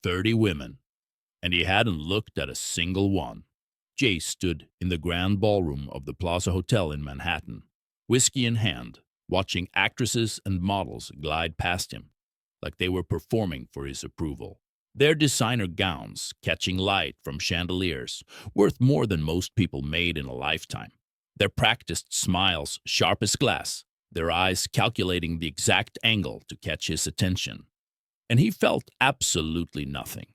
30 women, and he hadn't looked at a single one. Jace stood in the grand ballroom of the Plaza Hotel in Manhattan, whiskey in hand, watching actresses and models glide past him like they were performing for his approval. Their designer gowns catching light from chandeliers, worth more than most people made in a lifetime. Their practiced smiles sharp as glass, their eyes calculating the exact angle to catch his attention. And he felt absolutely nothing.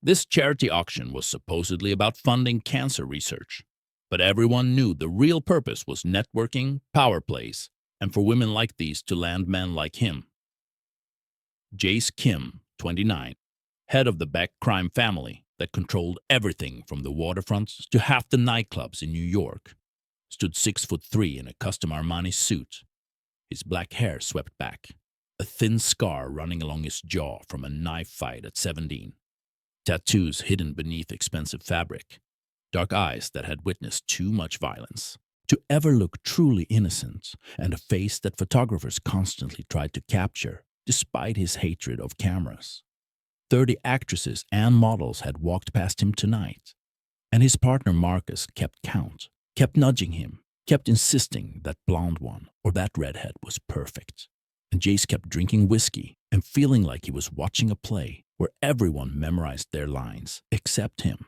This charity auction was supposedly about funding cancer research, but everyone knew the real purpose was networking, power plays, and for women like these to land men like him. Jace Kim, 29, head of the Beck crime family that controlled everything from the waterfronts to half the nightclubs in New York, stood 6'3" in a custom Armani suit, his black hair swept back, a thin scar running along his jaw from a knife fight at 17, tattoos hidden beneath expensive fabric, dark eyes that had witnessed too much violence to ever look truly innocent, and a face that photographers constantly tried to capture despite his hatred of cameras. 30 actresses and models had walked past him tonight, and his partner Marcus kept count, kept nudging him, kept insisting that blonde one or that redhead was perfect. And Jace kept drinking whiskey and feeling like he was watching a play where everyone memorized their lines except him.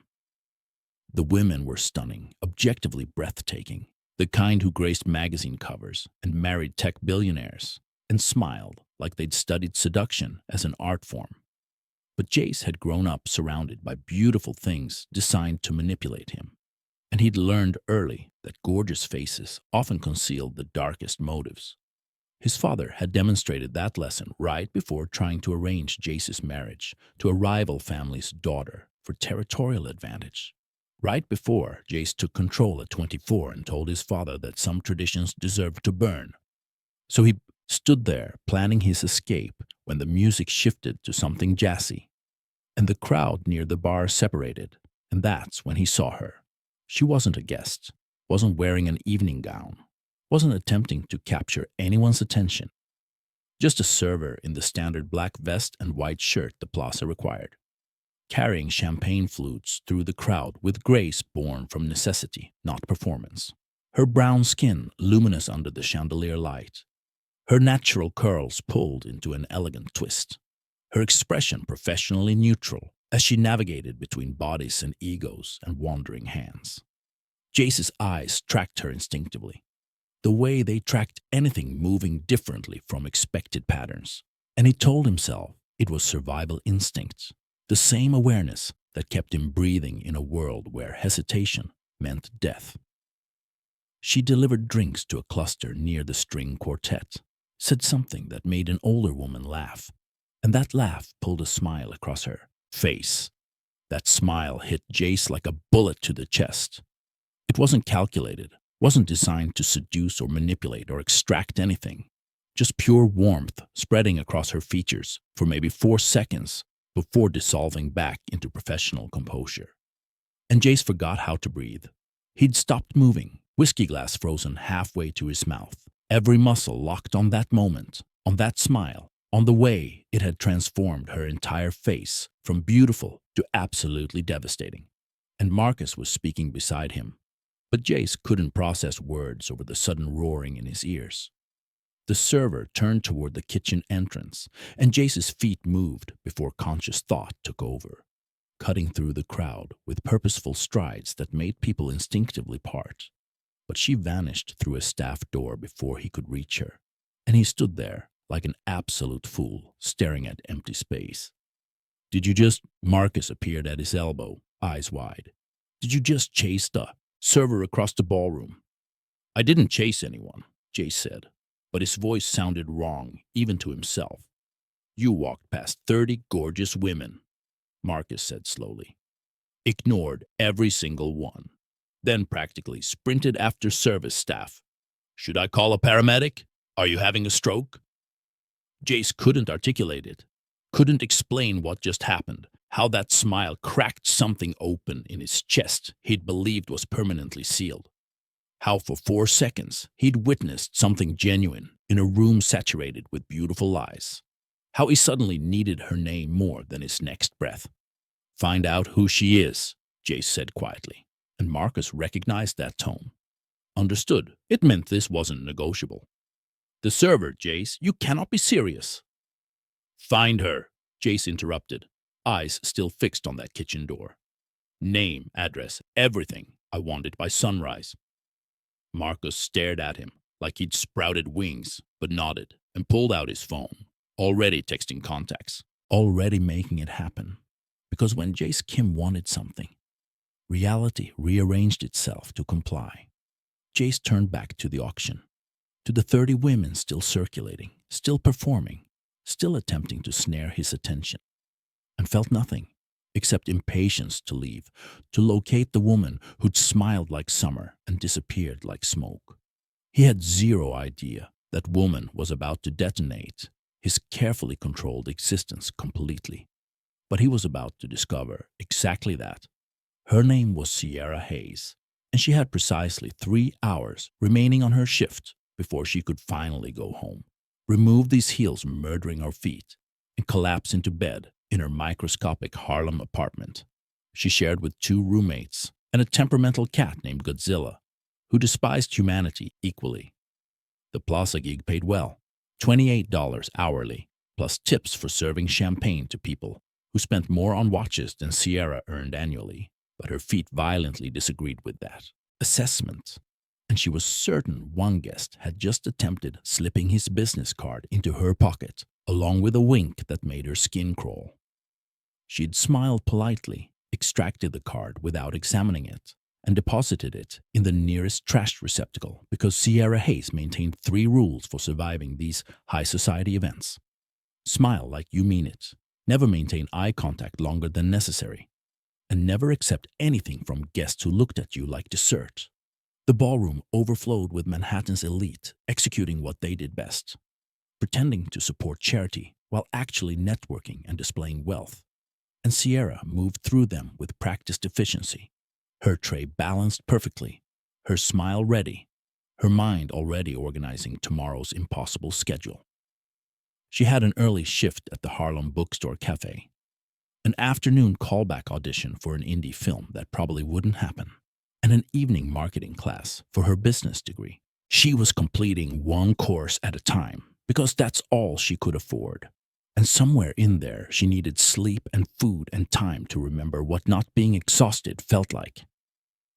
The women were stunning, objectively breathtaking, the kind who graced magazine covers and married tech billionaires and smiled like they'd studied seduction as an art form. But Jace had grown up surrounded by beautiful things designed to manipulate him, and he'd learned early that gorgeous faces often concealed the darkest motives. His father had demonstrated that lesson right before trying to arrange Jace's marriage to a rival family's daughter for territorial advantage. Right before Jace took control at 24 and told his father that some traditions deserved to burn. So he stood there planning his escape when the music shifted to something jazzy, and the crowd near the bar separated, and that's when he saw her. She wasn't a guest, wasn't wearing an evening gown, wasn't attempting to capture anyone's attention. Just a server in the standard black vest and white shirt the plaza required, carrying champagne flutes through the crowd with grace born from necessity, not performance. Her brown skin luminous under the chandelier light, her natural curls pulled into an elegant twist, her expression professionally neutral as she navigated between bodies and egos and wandering hands. Jace's eyes tracked her instinctively, the way they tracked anything moving differently from expected patterns. And he told himself it was survival instinct, the same awareness that kept him breathing in a world where hesitation meant death. She delivered drinks to a cluster near the string quartet, said something that made an older woman laugh, and that laugh pulled a smile across her face. That smile hit Jace like a bullet to the chest. It wasn't calculated, wasn't designed to seduce or manipulate or extract anything. Just pure warmth spreading across her features for maybe 4 seconds before dissolving back into professional composure. And Jace forgot how to breathe. He'd stopped moving, whiskey glass frozen halfway to his mouth, every muscle locked on that moment, on that smile, on the way it had transformed her entire face from beautiful to absolutely devastating. And Marcus was speaking beside him, but Jace couldn't process words over the sudden roaring in his ears. The server turned toward the kitchen entrance, and Jace's feet moved before conscious thought took over, cutting through the crowd with purposeful strides that made people instinctively part. But she vanished through a staff door before he could reach her, and he stood there like an absolute fool, staring at empty space. "Did you just—" Marcus appeared at his elbow, eyes wide. "Did you just chase the server across the ballroom?" "I didn't chase anyone," Jace said, but his voice sounded wrong, even to himself. "You walked past 30 gorgeous women," Marcus said slowly. "Ignored every single one. Then practically sprinted after service staff. Should I call a paramedic? Are you having a stroke?" Jace couldn't articulate it, couldn't explain what just happened, how that smile cracked something open in his chest he'd believed was permanently sealed. How for 4 seconds he'd witnessed something genuine in a room saturated with beautiful lies. How he suddenly needed her name more than his next breath. Find out who she is, Jace said quietly, and Marcus recognized that tone. Understood. It meant this wasn't negotiable. The server, Jace. You cannot be serious. Find her, Jace interrupted, eyes still fixed on that kitchen door. Name, address, everything. I want it by sunrise. Marcus stared at him like he'd sprouted wings, but nodded and pulled out his phone, already texting contacts, already making it happen. Because when Jace Kim wanted something, reality rearranged itself to comply. Jace turned back to the auction, to the 30 women still circulating, still performing, still attempting to snare his attention, and felt nothing except impatience to leave, to locate the woman who'd smiled like summer and disappeared like smoke. He had zero idea that woman was about to detonate his carefully controlled existence completely. But he was about to discover exactly that. Her name was Sierra Hayes, and she had precisely 3 hours remaining on her shift before she could finally go home, remove these heels murdering her feet, and collapse into bed in her microscopic Harlem apartment. She shared with 2 roommates and a temperamental cat named Godzilla, who despised humanity equally. The Plaza gig paid well, $28 hourly, plus tips for serving champagne to people who spent more on watches than Sierra earned annually. But her feet violently disagreed with that assessment, and she was certain one guest had just attempted slipping his business card into her pocket, along with a wink that made her skin crawl. She'd smiled politely, extracted the card without examining it, and deposited it in the nearest trash receptacle because Sierra Hayes maintained 3 rules for surviving these high society events. Smile like you mean it, never maintain eye contact longer than necessary, and never accept anything from guests who looked at you like dessert. The ballroom overflowed with Manhattan's elite executing what they did best, pretending to support charity while actually networking and displaying wealth. And Sierra moved through them with practiced efficiency, her tray balanced perfectly, her smile ready, her mind already organizing tomorrow's impossible schedule. She had an early shift at the Harlem Bookstore Cafe, an afternoon callback audition for an indie film that probably wouldn't happen, and an evening marketing class for her business degree. She was completing 1 course at a time because that's all she could afford. And somewhere in there, she needed sleep and food and time to remember what not being exhausted felt like.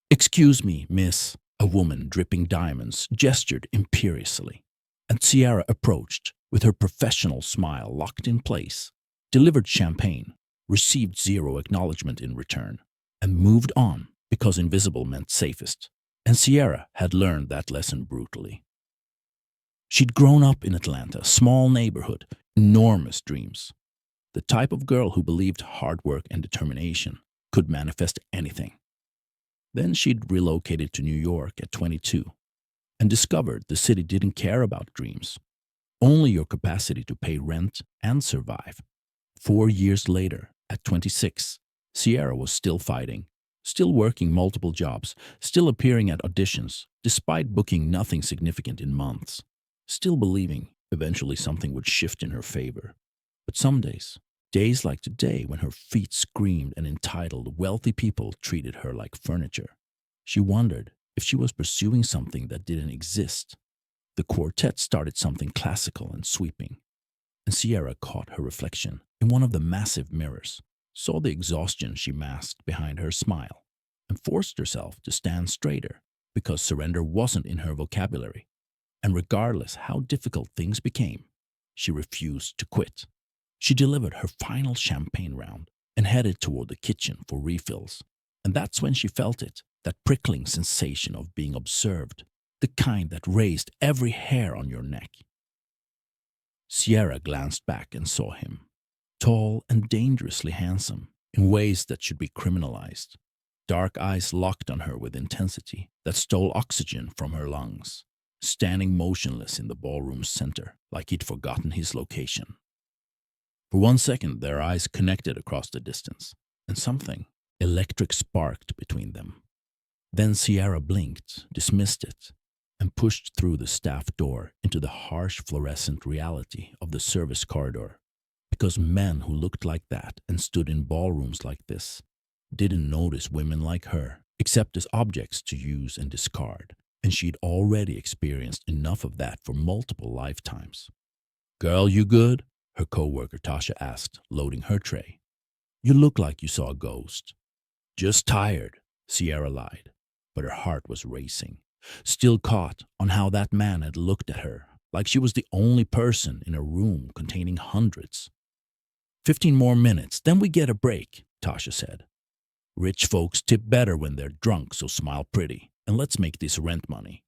"Excuse me, miss," a woman dripping diamonds gestured imperiously, and Sierra approached with her professional smile locked in place, delivered champagne, received 0 acknowledgement in return, and moved on because invisible meant safest, and Sierra had learned that lesson brutally. She'd grown up in Atlanta, small neighborhood, enormous dreams. The type of girl who believed hard work and determination could manifest anything. Then she'd relocated to New York at 22 and discovered the city didn't care about dreams, only your capacity to pay rent and survive. 4 years later, at 26, Sierra was still fighting, still working multiple jobs, still appearing at auditions, despite booking nothing significant in months, still believing eventually something would shift in her favor. But some days, days like today when her feet screamed and entitled wealthy people treated her like furniture, she wondered if she was pursuing something that didn't exist. The quartet started something classical and sweeping, and Sierra caught her reflection in one of the massive mirrors, saw the exhaustion she masked behind her smile, and forced herself to stand straighter because surrender wasn't in her vocabulary. And regardless how difficult things became, she refused to quit. She delivered her final champagne round and headed toward the kitchen for refills. And that's when she felt it, that prickling sensation of being observed, the kind that raised every hair on your neck. Sierra glanced back and saw him, tall and dangerously handsome in ways that should be criminalized. Dark eyes locked on her with intensity that stole oxygen from her lungs, standing motionless in the ballroom's center like he'd forgotten his location. For 1 second, their eyes connected across the distance, and something electric sparked between them. Then Sierra blinked, dismissed it, and pushed through the staff door into the harsh fluorescent reality of the service corridor, because men who looked like that and stood in ballrooms like this didn't notice women like her except as objects to use and discard, and she'd already experienced enough of that for multiple lifetimes. "Girl, you good?" her coworker Tasha asked, loading her tray. "You look like you saw a ghost." "Just tired," Sierra lied, but her heart was racing, still caught on how that man had looked at her, like she was the only person in a room containing hundreds. 15 more minutes, then we get a break," Tasha said. "Rich folks tip better when they're drunk, so smile pretty, and let's make this rent money."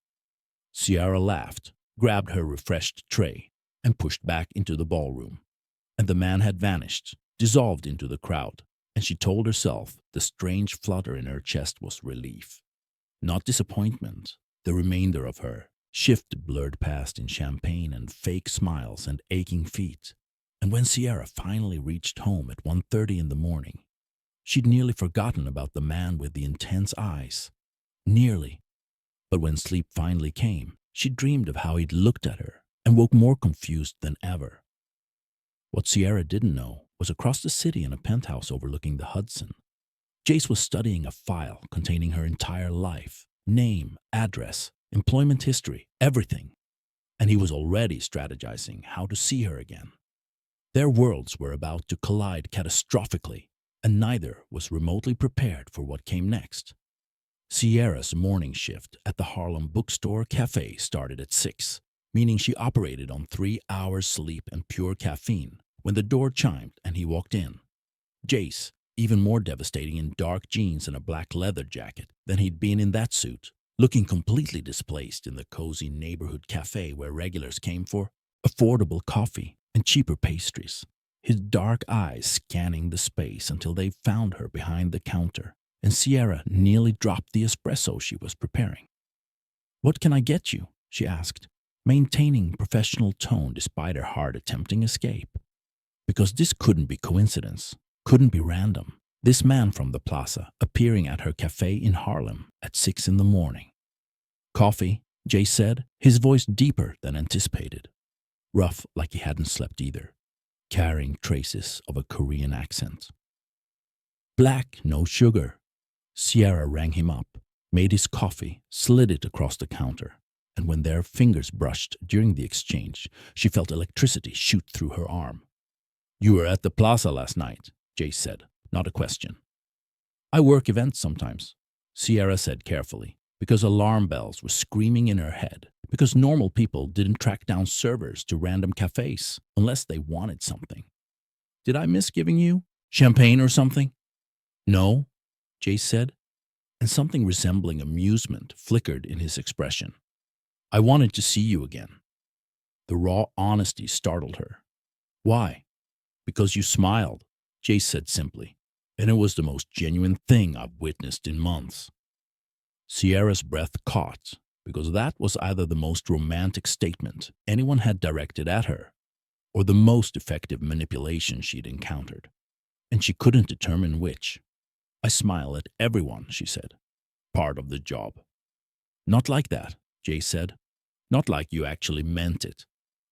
Sierra laughed, grabbed her refreshed tray, and pushed back into the ballroom. And the man had vanished, dissolved into the crowd, and she told herself the strange flutter in her chest was relief. Not disappointment. The remainder of her shift blurred past in champagne and fake smiles and aching feet. And when Sierra finally reached home at 1:30 in the morning, she'd nearly forgotten about the man with the intense eyes. Nearly. But when sleep finally came, she dreamed of how he'd looked at her and woke more confused than ever. What Sierra didn't know was across the city in a penthouse overlooking the Hudson, Jace was studying a file containing her entire life, name, address, employment history, everything. And he was already strategizing how to see her again. Their worlds were about to collide catastrophically, and neither was remotely prepared for what came next. Sierra's morning shift at the Harlem Bookstore Cafe started at 6, meaning she operated on 3 hours sleep and pure caffeine when the door chimed and he walked in. Jace, even more devastating in dark jeans and a black leather jacket than he'd been in that suit, looking completely displaced in the cozy neighborhood cafe where regulars came for affordable coffee and cheaper pastries, his dark eyes scanning the space until they found her behind the counter, and Sierra nearly dropped the espresso she was preparing. "What can I get you?" she asked, maintaining professional tone despite her hard-attempting escape. Because this couldn't be coincidence, couldn't be random. This man from the plaza appearing at her cafe in Harlem at 6 in the morning. "Coffee," Jay said, his voice deeper than anticipated. Rough like he hadn't slept either, carrying traces of a Korean accent. "Black, no sugar." Sierra rang him up, made his coffee, slid it across the counter, and when their fingers brushed during the exchange, she felt electricity shoot through her arm. "You were at the plaza last night," Jay said, not a question. "I work events sometimes," Sierra said carefully, because alarm bells were screaming in her head, because normal people didn't track down servers to random cafes unless they wanted something. "Did I miss giving you champagne or something?" "No," Jay said, and something resembling amusement flickered in his expression. "I wanted to see you again." The raw honesty startled her. "Why?" "Because you smiled," Jay said simply, "and it was the most genuine thing I've witnessed in months." Sierra's breath caught, because that was either the most romantic statement anyone had directed at her, or the most effective manipulation she'd encountered, and she couldn't determine which. "I smile at everyone," she said. "Part of the job." "Not like that," Jay said. "Not like you actually meant it."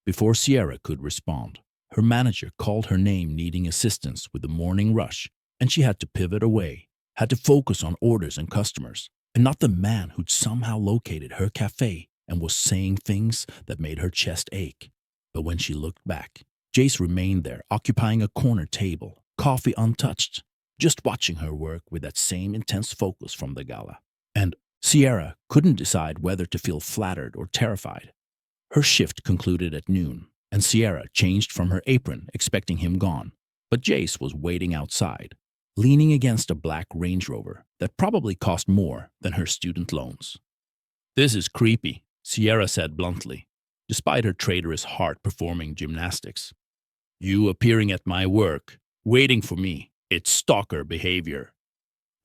Before Sierra could respond, her manager called her name needing assistance with the morning rush, and she had to pivot away, had to focus on orders and customers, and not the man who'd somehow located her cafe and was saying things that made her chest ache. But when she looked back, Jace remained there, occupying a corner table, coffee untouched, just watching her work with that same intense focus from the gala. And Sierra couldn't decide whether to feel flattered or terrified. Her shift concluded at noon, and Sierra changed from her apron, expecting him gone. But Jace was waiting outside, leaning against a black Range Rover that probably cost more than her student loans. "This is creepy," Sierra said bluntly, despite her traitorous heart performing gymnastics. "You appearing at my work, waiting for me, it's stalker behavior."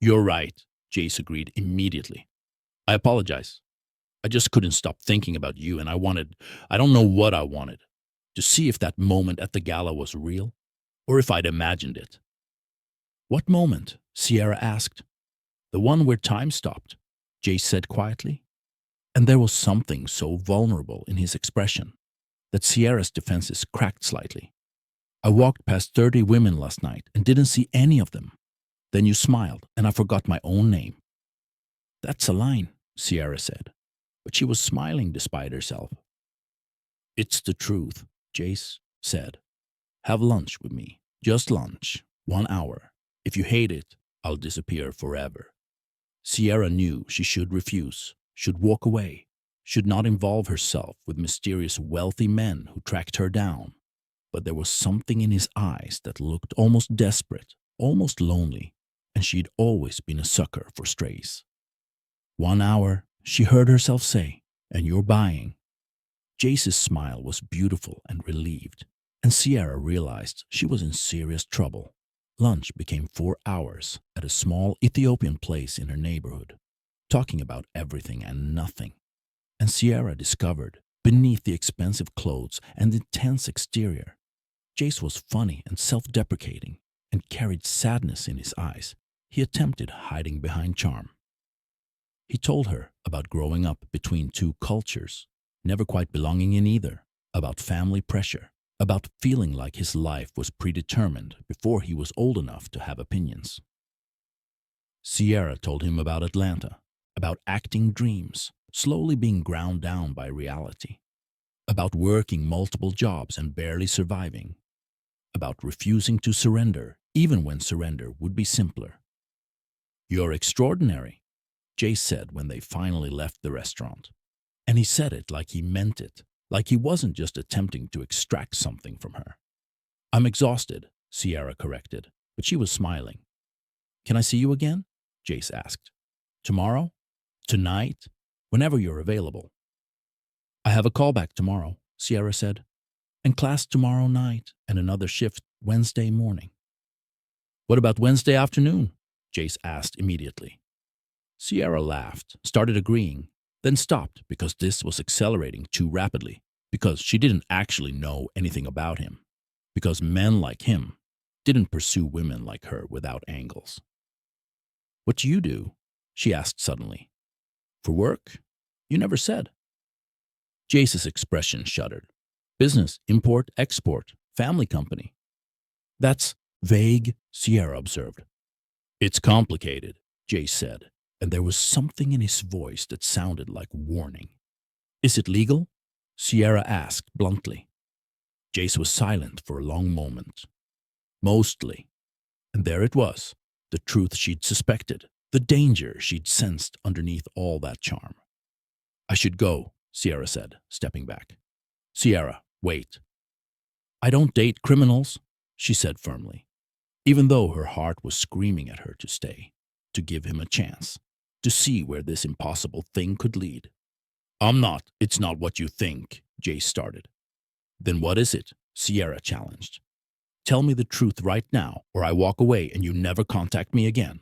"You're right," Jace agreed immediately. "I apologize. I just couldn't stop thinking about you, and I don't know what I wanted. To see if that moment at the gala was real, or if I'd imagined it." "What moment?" Sierra asked. "The one where time stopped," Jace said quietly. And there was something so vulnerable in his expression that Sierra's defenses cracked slightly. I walked past 30 women last night and didn't see any of them. Then you smiled and I forgot my own name. That's a line, Sierra said, but she was smiling despite herself. It's the truth, Jace said. Have lunch with me. Just lunch. 1 hour. If you hate it, I'll disappear forever. Sierra knew she should refuse, should walk away, should not involve herself with mysterious wealthy men who tracked her down. But there was something in his eyes that looked almost desperate, almost lonely, and she'd always been a sucker for strays. 1 hour, she heard herself say, and you're buying. Jace's smile was beautiful and relieved, and Sierra realized she was in serious trouble. Lunch became 4 hours at a small Ethiopian place in her neighborhood, talking about everything and nothing. And Sierra discovered, beneath the expensive clothes and intense exterior, Jace was funny and self-deprecating and carried sadness in his eyes. He attempted hiding behind charm. He told her about growing up between two cultures, never quite belonging in either, about family pressure, about feeling like his life was predetermined before he was old enough to have opinions. Sierra told him about Atlanta, about acting dreams, slowly being ground down by reality, about working multiple jobs and barely surviving, about refusing to surrender even when surrender would be simpler. You're extraordinary, Jace said when they finally left the restaurant. And he said it like he meant it, like he wasn't just attempting to extract something from her. I'm exhausted, Sierra corrected, but she was smiling. Can I see you again? Jace asked. Tomorrow? Tonight? Whenever you're available. I have a callback tomorrow, Sierra said, and class tomorrow night and another shift Wednesday morning. What about Wednesday afternoon? Jace asked immediately. Sierra laughed, started agreeing, then stopped because this was accelerating too rapidly, because she didn't actually know anything about him, because men like him didn't pursue women like her without angles. What do you do? She asked suddenly. For work? You never said. Jace's expression shuddered. Business, import, export, family company. That's vague, Sierra observed. It's complicated, Jace said, and there was something in his voice that sounded like warning. Is it legal? Sierra asked bluntly. Jace was silent for a long moment. Mostly. And there it was, the truth she'd suspected, the danger she'd sensed underneath all that charm. I should go, Sierra said, stepping back. Sierra, wait. I don't date criminals, she said firmly, even though her heart was screaming at her to stay, to give him a chance, to see where this impossible thing could lead. It's not what you think, Jace started. Then what is it? Sierra challenged. Tell me the truth right now, or I walk away and you never contact me again.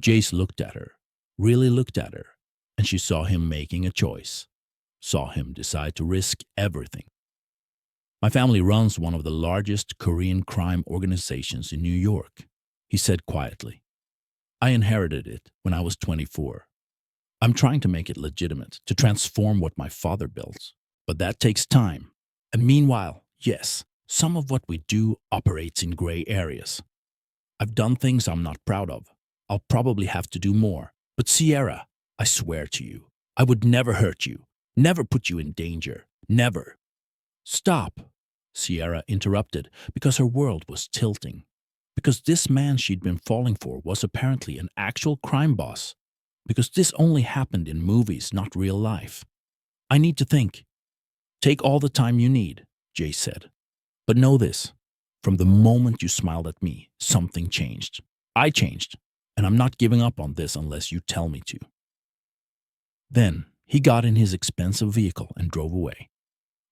Jace looked at her, really looked at her, and she saw him making a choice, saw him decide to risk everything. My family runs one of the largest Korean crime organizations in New York, he said quietly. I inherited it when I was 24. I'm trying to make it legitimate, to transform what my father built, but that takes time. And meanwhile, yes, some of what we do operates in gray areas. I've done things I'm not proud of. I'll probably have to do more. But Sierra, I swear to you, I would never hurt you, never put you in danger, never. Stop, Sierra interrupted because her world was tilting. Because this man she'd been falling for was apparently an actual crime boss. Because this only happened in movies, not real life. I need to think. Take all the time you need, Jace said. But know this, from the moment you smiled at me, something changed. I changed, and I'm not giving up on this unless you tell me to. Then he got in his expensive vehicle and drove away.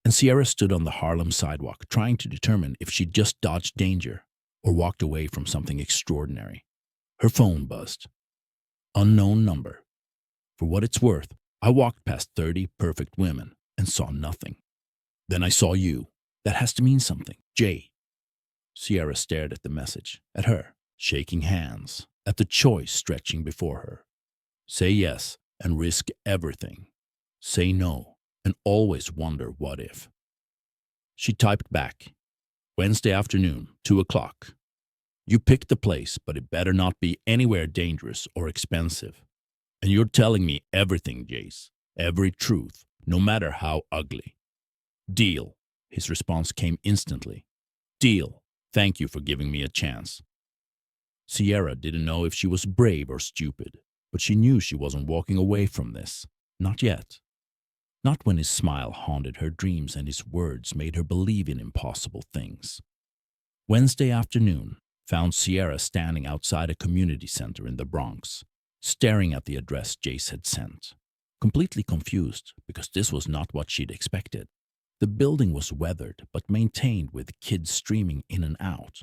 And Sierra stood on the Harlem sidewalk trying to determine if she'd just dodged danger or walked away from something extraordinary. Her phone buzzed. Unknown number. For what it's worth, I walked past 30 perfect women and saw nothing. Then I saw you. That has to mean something. Jay. Sierra stared at the message, at her, shaking hands, at the choice stretching before her. Say yes and risk everything. Say no and always wonder what if. She typed back, Wednesday afternoon, 2 o'clock. You picked the place, but it better not be anywhere dangerous or expensive. And you're telling me everything, Jace. Every truth, no matter how ugly. Deal. His response came instantly. Deal. Thank you for giving me a chance. Sierra didn't know if she was brave or stupid, but she knew she wasn't walking away from this. Not yet. Not when his smile haunted her dreams and his words made her believe in impossible things. Wednesday afternoon found Sierra standing outside a community center in the Bronx, staring at the address Jace had sent, completely confused because this was not what she'd expected. The building was weathered but maintained with kids streaming in and out,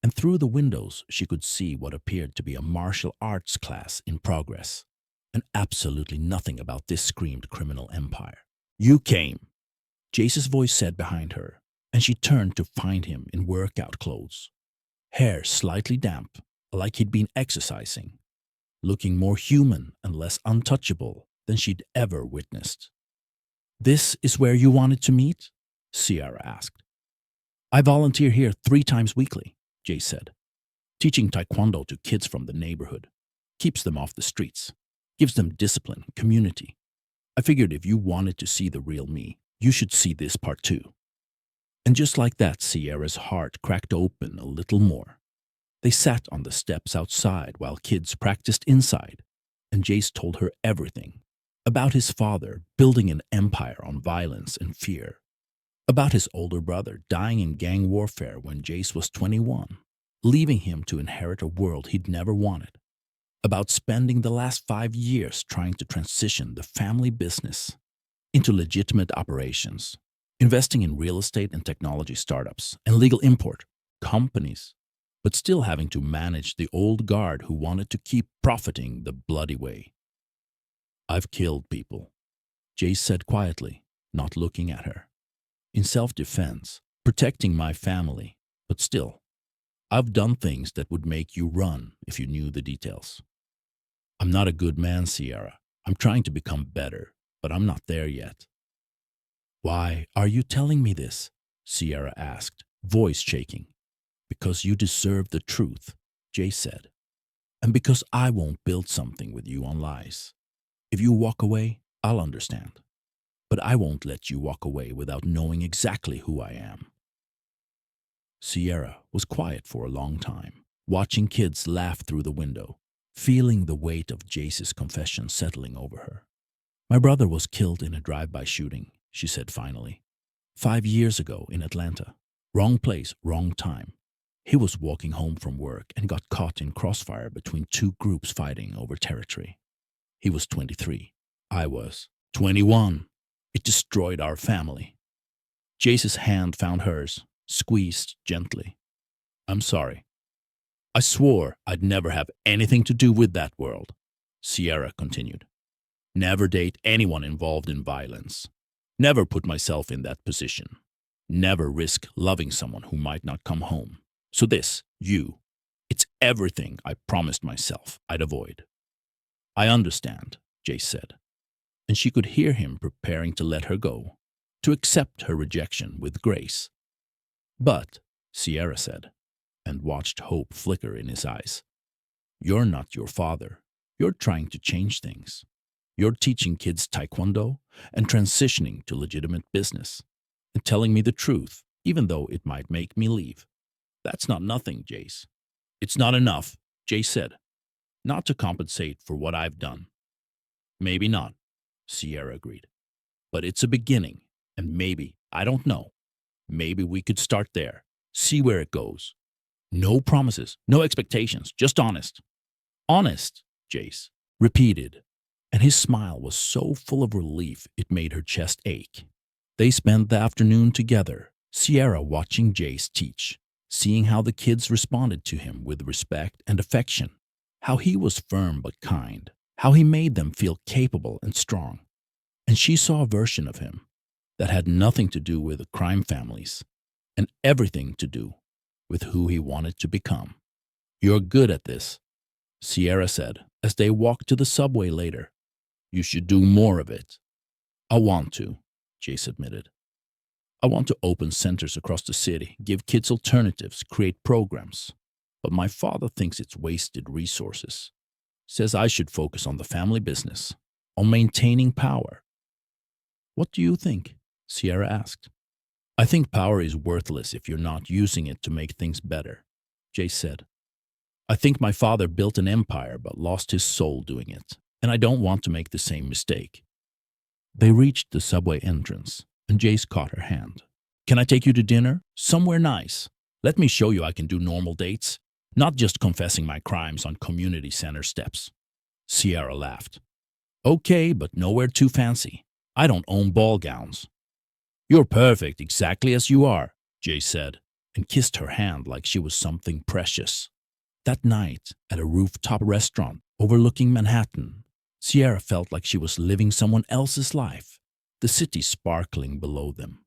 and through the windows she could see what appeared to be a martial arts class in progress. And absolutely nothing about this screamed criminal empire. You came, Jace's voice said behind her, and she turned to find him in workout clothes. Hair slightly damp, like he'd been exercising, looking more human and less untouchable than she'd ever witnessed. This is where you wanted to meet? Sierra asked. I volunteer here 3 times weekly, Jace said. Teaching taekwondo to kids from the neighborhood. Keeps them off the streets. Gives them discipline, community. I figured if you wanted to see the real me, you should see this part too. And just like that, Sierra's heart cracked open a little more. They sat on the steps outside while kids practiced inside, and Jace told her everything. About his father building an empire on violence and fear. About his older brother dying in gang warfare when Jace was 21, leaving him to inherit a world he'd never wanted. About spending the last 5 years trying to transition the family business into legitimate operations, investing in real estate and technology startups and legal import companies, but still having to manage the old guard who wanted to keep profiting the bloody way. I've killed people, Jace said quietly, not looking at her. In self-defense, protecting my family, but still, I've done things that would make you run if you knew the details. I'm not a good man, Sierra. I'm trying to become better, but I'm not there yet. Why are you telling me this? Sierra asked, voice shaking. Because you deserve the truth, Jace said. And because I won't build something with you on lies. If you walk away, I'll understand. But I won't let you walk away without knowing exactly who I am. Sierra was quiet for a long time, watching kids laugh through the window, feeling the weight of Jace's confession settling over her. My brother was killed in a drive-by shooting, she said finally. 5 years ago in Atlanta. Wrong place, wrong time. He was walking home from work and got caught in crossfire between 2 groups fighting over territory. He was 23. I was 21. It destroyed our family. Jace's hand found hers, squeezed gently. I'm sorry. I swore I'd never have anything to do with that world, Sierra continued. Never date anyone involved in violence. Never put myself in that position. Never risk loving someone who might not come home. So this, it's everything I promised myself I'd avoid. I understand, Jace said, and she could hear him preparing to let her go, to accept her rejection with grace. But, Sierra said, and watched hope flicker in his eyes, you're not your father. You're trying to change things. You're teaching kids taekwondo and transitioning to legitimate business, and telling me the truth, even though it might make me leave. That's not nothing, Jace. It's not enough, Jace said, not to compensate for what I've done. Maybe not, Sierra agreed. But it's a beginning, and maybe, I don't know, maybe we could start there, see where it goes. No promises, no expectations, just honest. Honest, Jace repeated, and his smile was so full of relief it made her chest ache. They spent the afternoon together, Sierra watching Jace teach, seeing how the kids responded to him with respect and affection, how he was firm but kind, how he made them feel capable and strong. And she saw a version of him that had nothing to do with crime families and everything to do with who he wanted to become. You're good at this, Sierra said as they walked to the subway later. You should do more of it. I want to, Jace admitted. I want to open centers across the city, give kids alternatives, create programs. But my father thinks it's wasted resources. Says I should focus on the family business, on maintaining power. What do you think? Sierra asked. I think power is worthless if you're not using it to make things better, Jay said. I think my father built an empire but lost his soul doing it, and I don't want to make the same mistake. They reached the subway entrance, and Jace caught her hand. Can I take you to dinner? Somewhere nice. Let me show you I can do normal dates, not just confessing my crimes on community center steps. Sierra laughed. Okay, but nowhere too fancy. I don't own ball gowns. You're perfect exactly as you are, Jay said, and kissed her hand like she was something precious. That night, at a rooftop restaurant overlooking Manhattan, Sierra felt like she was living someone else's life, the city sparkling below them.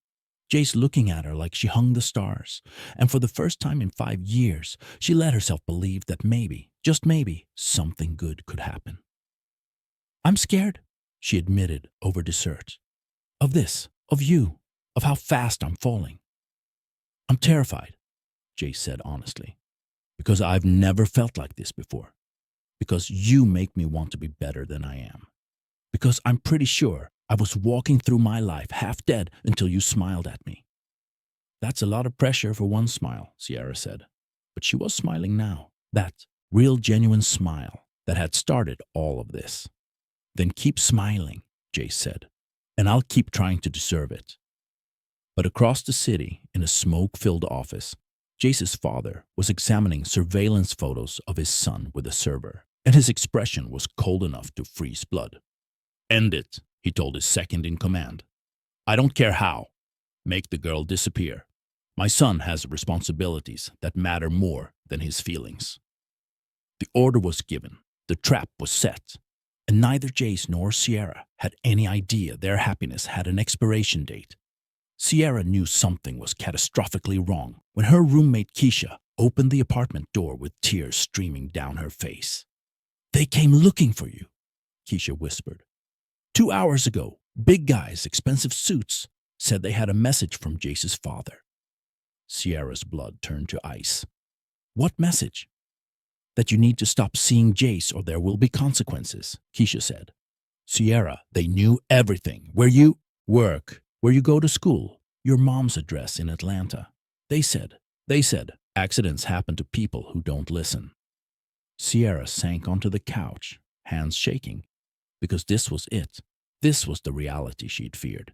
Jace looking at her like she hung the stars, and for the first time in 5 years, she let herself believe that maybe, just maybe, something good could happen. I'm scared, she admitted over dessert. Of this, of you, of how fast I'm falling. I'm terrified, Jace said honestly, because I've never felt like this before. Because you make me want to be better than I am. Because I'm pretty sure I was walking through my life half dead until you smiled at me. That's a lot of pressure for one smile, Sierra said. But she was smiling now. That real genuine smile that had started all of this. Then keep smiling, Jace said, and I'll keep trying to deserve it. But across the city, in a smoke-filled office, Jace's father was examining surveillance photos of his son with a server, and his expression was cold enough to freeze blood. End it, he told his second in command. I don't care how. Make the girl disappear. My son has responsibilities that matter more than his feelings. The order was given, the trap was set, and neither Jace nor Sierra had any idea their happiness had an expiration date. Sierra knew something was catastrophically wrong when her roommate Keisha opened the apartment door with tears streaming down her face. They came looking for you, Keisha whispered. 2 hours ago, big guys, expensive suits, said they had a message from Jace's father. Sierra's blood turned to ice. What message? That you need to stop seeing Jace or there will be consequences, Keisha said. Sierra, they knew everything. Where you work, where you go to school, your mom's address in Atlanta. They said, accidents happen to people who don't listen. Sierra sank onto the couch, hands shaking, because this was it. This was the reality she'd feared,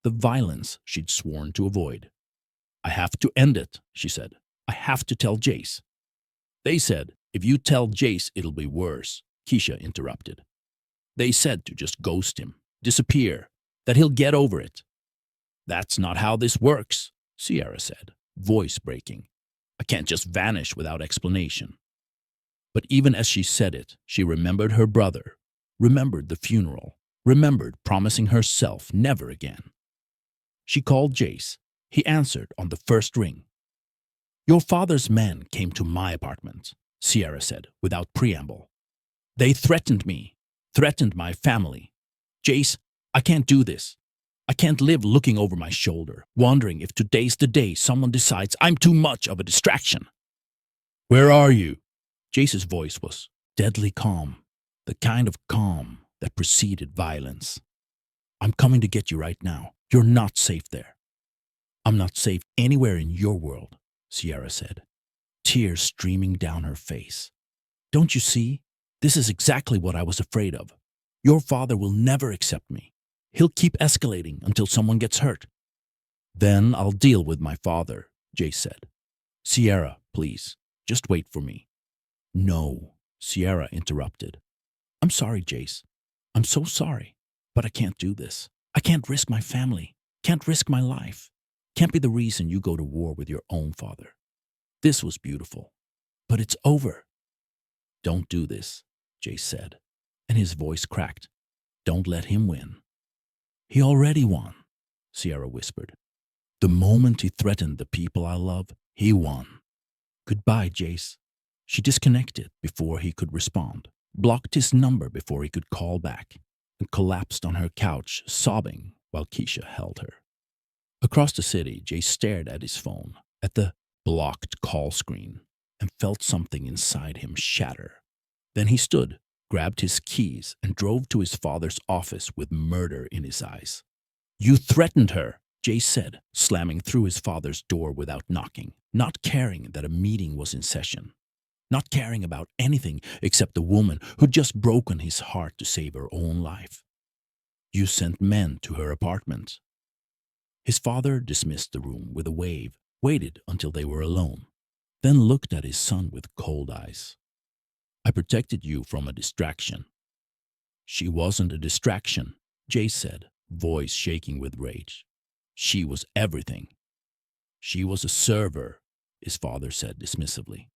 the violence she'd sworn to avoid. I have to end it, she said. I have to tell Jace. They said, if you tell Jace, it'll be worse, Keisha interrupted. They said to just ghost him, disappear, that he'll get over it. That's not how this works, Sierra said, voice breaking. I can't just vanish without explanation. But even as she said it, she remembered her brother, remembered the funeral, remembered promising herself never again. She called Jace. He answered on the first ring. Your father's men came to my apartment, Sierra said without preamble. They threatened me, threatened my family. Jace, I can't do this. I can't live looking over my shoulder, wondering if today's the day someone decides I'm too much of a distraction. Where are you? Jace's voice was deadly calm, the kind of calm that preceded violence. I'm coming to get you right now. You're not safe there. I'm not safe anywhere in your world, Sierra said, tears streaming down her face. Don't you see? This is exactly what I was afraid of. Your father will never accept me. He'll keep escalating until someone gets hurt. Then I'll deal with my father, Jace said. Sierra, please, just wait for me. No, Sierra interrupted. I'm sorry, Jace. I'm so sorry, but I can't do this. I can't risk my family, can't risk my life, can't be the reason you go to war with your own father. This was beautiful, but it's over. Don't do this, Jace said, and his voice cracked. Don't let him win. He already won, Sierra whispered. The moment he threatened the people I love, he won. Goodbye, Jace. She disconnected before he could respond, blocked his number before he could call back, and collapsed on her couch, sobbing while Keisha held her. Across the city, Jay stared at his phone, at the blocked call screen, and felt something inside him shatter. Then he stood, grabbed his keys, and drove to his father's office with murder in his eyes. "You threatened her," Jay said, slamming through his father's door without knocking, not caring that a meeting was in session, not caring about anything except the woman who'd just broken his heart to save her own life. "You sent men to her apartment." His father dismissed the room with a wave, waited until they were alone, then looked at his son with cold eyes. "I protected you from a distraction." "She wasn't a distraction," Jay said, voice shaking with rage. "She was everything." "She was a server," his father said dismissively.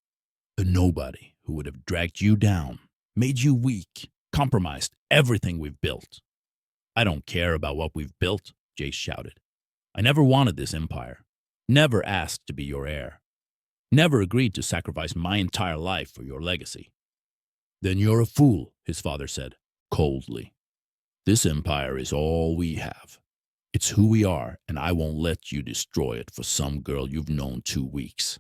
"A nobody who would have dragged you down, made you weak, compromised everything we've built." "I don't care about what we've built," Jay shouted. "I never wanted this empire, never asked to be your heir, never agreed to sacrifice my entire life for your legacy." "Then you're a fool," his father said, coldly. "This empire is all we have. It's who we are, and I won't let you destroy it for some girl you've known 2 weeks."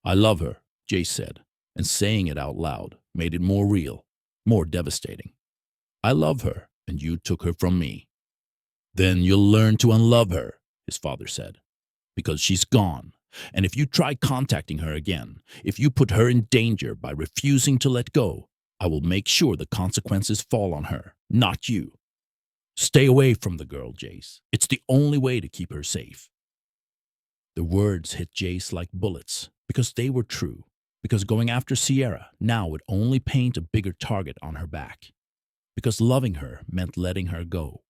"I love her," Jay said, and saying it out loud made it more real, more devastating. "I love her, and you took her from me." "Then you'll learn to unlove her," his father said, "because she's gone. And if you try contacting her again, if you put her in danger by refusing to let go, I will make sure the consequences fall on her, not you. Stay away from the girl, Jace. It's the only way to keep her safe." The words hit Jace like bullets because they were true, because going after Sierra now would only paint a bigger target on her back, because loving her meant letting her go.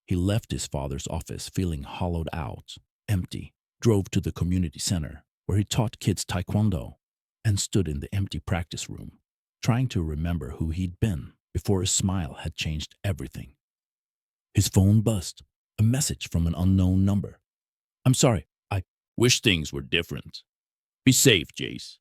He left his father's office feeling hollowed out, empty, drove to the community center where he taught kids taekwondo, and stood in the empty practice room, trying to remember who he'd been before a smile had changed everything. His phone buzzed, a message from an unknown number. "I'm sorry, I wish things were different. Be safe, Jace."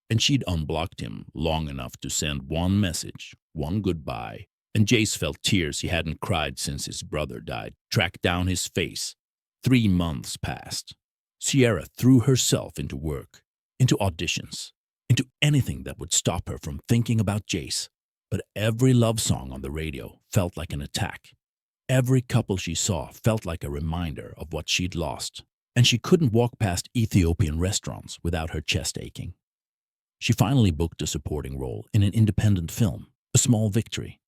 And she'd unblocked him long enough to send one message, one goodbye, and Jace felt tears he hadn't cried since his brother died track down his face. 3 months passed. Sierra threw herself into work, into auditions, into anything that would stop her from thinking about Jace. But every love song on the radio felt like an attack. Every couple she saw felt like a reminder of what she'd lost, and she couldn't walk past Ethiopian restaurants without her chest aching. She finally booked a supporting role in an independent film, a small victory.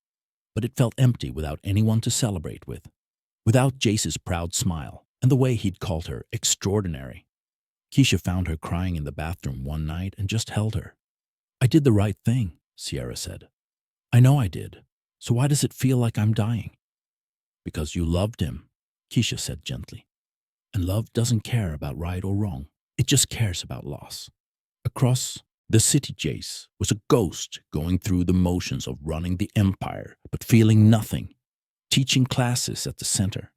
But it felt empty without anyone to celebrate with, without Jace's proud smile and the way he'd called her extraordinary. Keisha found her crying in the bathroom one night and just held her. "I did the right thing," Sierra said. "I know I did. So why does it feel like I'm dying?" "Because you loved him," Keisha said gently. "And love doesn't care about right or wrong. It just cares about loss." Across the city, Jace was a ghost going through the motions of running the empire but feeling nothing, teaching classes at the center,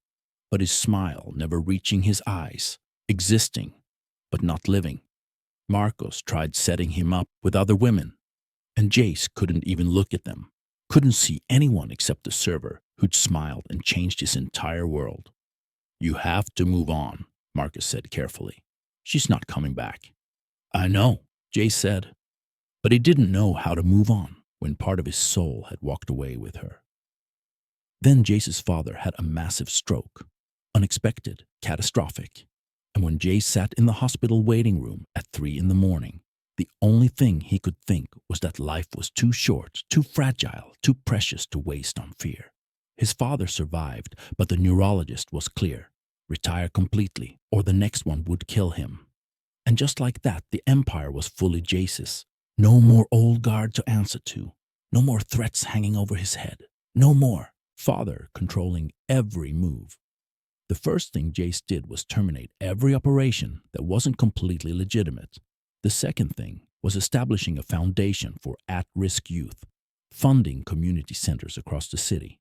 but his smile never reaching his eyes, existing but not living. Marcos tried setting him up with other women, and Jace couldn't even look at them, couldn't see anyone except the server who'd smiled and changed his entire world. "You have to move on," Marcus said carefully. "She's not coming back." "I know," Jace said, but he didn't know how to move on when part of his soul had walked away with her. Then Jace's father had a massive stroke, unexpected, catastrophic, and when Jace sat in the hospital waiting room at 3 in the morning, the only thing he could think was that life was too short, too fragile, too precious to waste on fear. His father survived, but the neurologist was clear: retire completely, or the next one would kill him. And just like that, the empire was fully Jace's. No more old guard to answer to. No more threats hanging over his head. No more father controlling every move. The first thing Jace did was terminate every operation that wasn't completely legitimate. The second thing was establishing a foundation for at-risk youth, funding community centers across the city.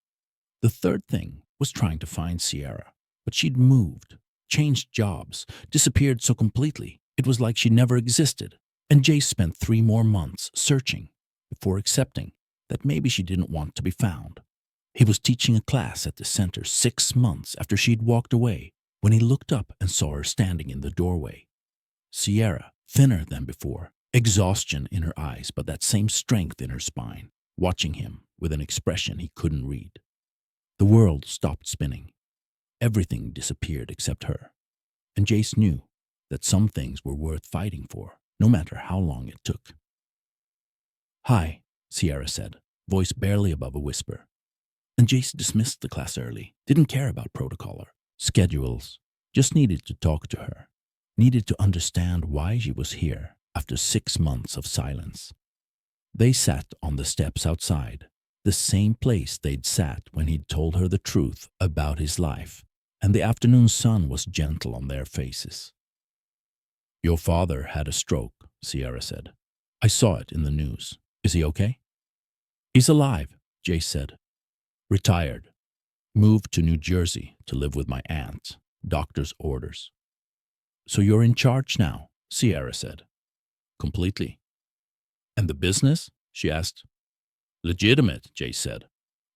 The third thing was trying to find Sierra, but she'd moved, changed jobs, disappeared so completely it was like she never existed, and Jace spent 3 more months searching before accepting that maybe she didn't want to be found. He was teaching a class at the center 6 months after she'd walked away, when he looked up and saw her standing in the doorway. Sierra, thinner than before, exhaustion in her eyes but that same strength in her spine, watching him with an expression he couldn't read. The world stopped spinning. Everything disappeared except her. And Jace knew that some things were worth fighting for, no matter how long it took. "Hi," Sierra said, voice barely above a whisper. And Jace dismissed the class early, didn't care about protocol or schedules, just needed to talk to her, needed to understand why she was here after 6 months of silence. They sat on the steps outside, the same place they'd sat when he'd told her the truth about his life, and the afternoon sun was gentle on their faces. "Your father had a stroke," Sierra said. "I saw it in the news. Is he okay?" "He's alive," Jace said. "Retired. Moved to New Jersey to live with my aunt. Doctor's orders." "So you're in charge now," Sierra said. "Completely." "And the business?" she asked. "Legitimate," Jace said.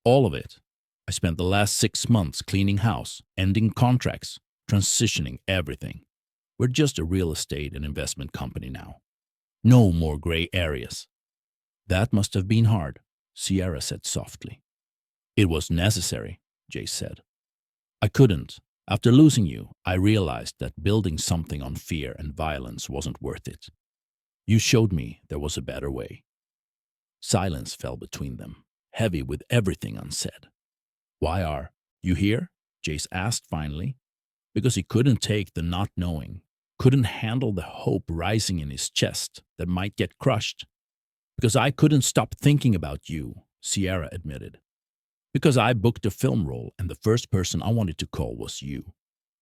"All of it. I spent the last 6 months cleaning house, ending contracts, transitioning everything. We're just a real estate and investment company now. No more gray areas." "That must have been hard," Sierra said softly. "It was necessary," Jace said. "I couldn't. After losing you, I realized that building something on fear and violence wasn't worth it. You showed me there was a better way." Silence fell between them, heavy with everything unsaid. "Why are you here?" Jace asked finally, because he couldn't take the not knowing, couldn't handle the hope rising in his chest that might get crushed. "Because I couldn't stop thinking about you," Sierra admitted. "Because I booked a film role and the first person I wanted to call was you.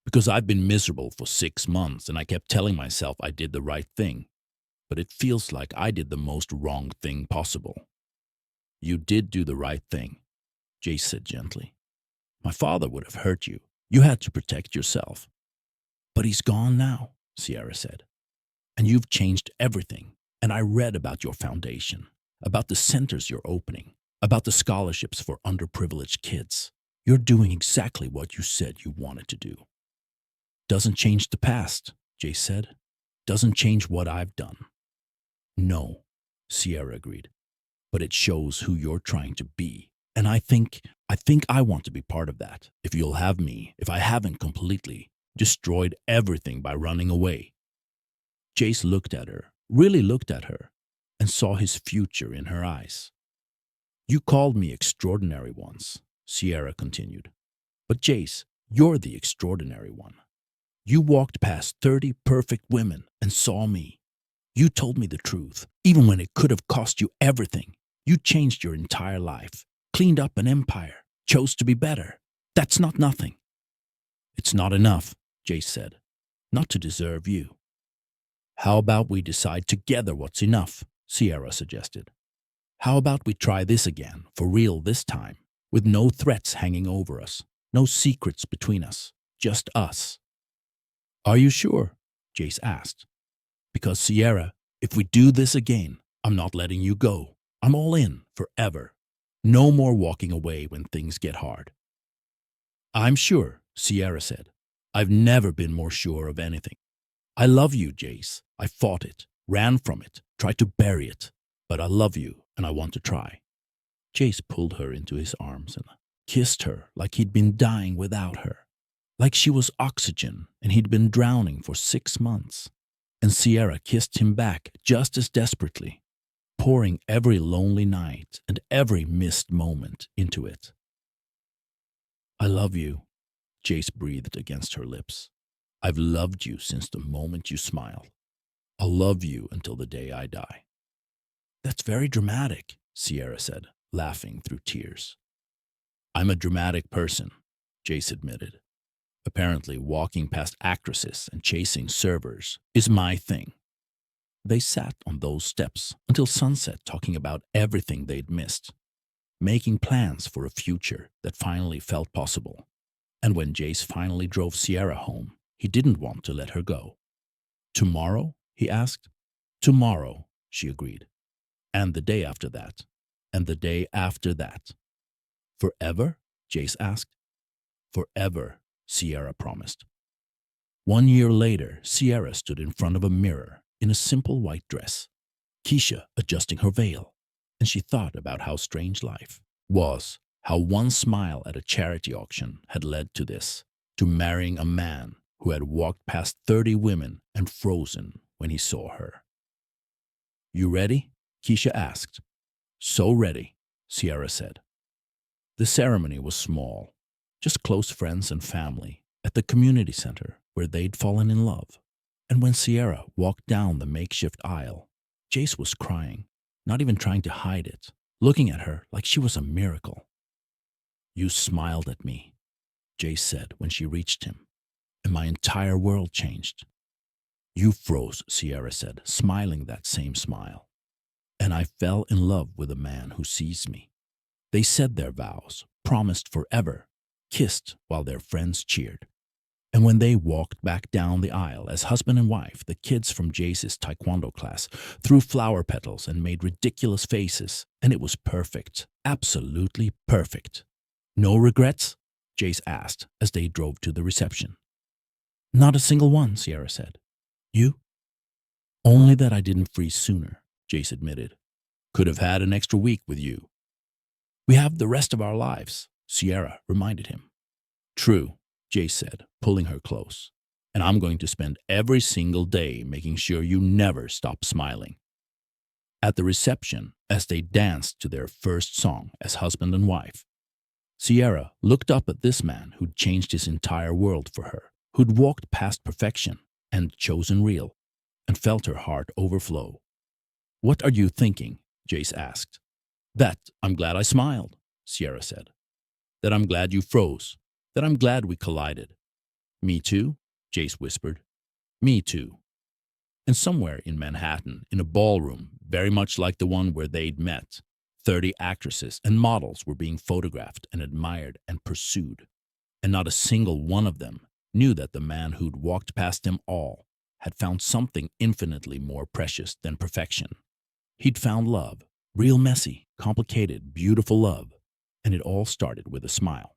Because I've been miserable for 6 months and I kept telling myself I did the right thing. But it feels like I did the most wrong thing possible." "You did do the right thing," Jace said gently. "My father would have hurt you. You had to protect yourself." "But he's gone now," Sierra said. "And you've changed everything. And I read about your foundation, about the centers you're opening, about the scholarships for underprivileged kids. You're doing exactly what you said you wanted to do." "Doesn't change the past," Jace said. "Doesn't change what I've done." "No," Sierra agreed. "But it shows who you're trying to be. And I think I want to be part of that. If you'll have me, if I haven't completely destroyed everything by running away." Jace looked at her, really looked at her, and saw his future in her eyes. "You called me extraordinary once," Sierra continued. "But Jace, you're the extraordinary one. You walked past 30 perfect women and saw me. You told me the truth, even when it could have cost you everything. You changed your entire life, cleaned up an empire, chose to be better. That's not nothing." "It's not enough," Jace said. "Not to deserve you." "How about we decide together what's enough?" Sierra suggested. "How about we try this again, for real this time, with no threats hanging over us, no secrets between us, just us?" "Are you sure?" Jace asked. "Because Sierra, if we do this again, I'm not letting you go. I'm all in, forever. No more walking away when things get hard." "I'm sure," Sierra said. "I've never been more sure of anything. I love you, Jace. I fought it, ran from it, tried to bury it. But I love you and I want to try." Jace pulled her into his arms and kissed her like he'd been dying without her, like she was oxygen and he'd been drowning for 6 months. And Sierra kissed him back just as desperately, pouring every lonely night and every missed moment into it. "I love you," Jace breathed against her lips. "I've loved you since the moment you smiled. I'll love you until the day I die." "That's very dramatic," Sierra said, laughing through tears. "I'm a dramatic person," Jace admitted. "Apparently walking past actresses and chasing servers is my thing." They sat on those steps until sunset talking about everything they'd missed, making plans for a future that finally felt possible. And when Jace finally drove Sierra home, he didn't want to let her go. "Tomorrow?" he asked. "Tomorrow," she agreed. "And the day after that. And the day after that." "Forever?" Jace asked. "Forever," Sierra promised. 1 year later, Sierra stood in front of a mirror in a simple white dress, Keisha adjusting her veil, and she thought about how strange life was, how one smile at a charity auction had led to this, to marrying a man who had walked past 30 women and frozen when he saw her. "You ready?" Keisha asked. "So ready," Sierra said. The ceremony was small, just close friends and family at the community center where they'd fallen in love. And when Sierra walked down the makeshift aisle, Jace was crying, not even trying to hide it, looking at her like she was a miracle. "You smiled at me," Jace said when she reached him, "and my entire world changed." "You froze," Sierra said, smiling that same smile. "And I fell in love with a man who sees me." They said their vows, promised forever, kissed while their friends cheered. And when they walked back down the aisle as husband and wife, the kids from Jace's taekwondo class threw flower petals and made ridiculous faces, and it was perfect, absolutely perfect. "No regrets?" Jace asked as they drove to the reception. "Not a single one," Sierra said. "You?" "Only that I didn't freeze sooner," Jace admitted. "Could have had an extra week with you." "We have the rest of our lives," Sierra reminded him. "True," Jace said, pulling her close. "And I'm going to spend every single day making sure you never stop smiling." At the reception, as they danced to their first song as husband and wife, Sierra looked up at this man who'd changed his entire world for her, who'd walked past perfection and chosen real, and felt her heart overflow. "What are you thinking?" Jace asked. "That I'm glad I smiled," Sierra said. "That I'm glad you froze. That I'm glad we collided." "Me too," Jace whispered. "Me too." And somewhere in Manhattan, in a ballroom very much like the one where they'd met, 30 actresses and models were being photographed and admired and pursued. And not a single one of them knew that the man who'd walked past them all had found something infinitely more precious than perfection. He'd found love, real messy, complicated, beautiful love, and it all started with a smile.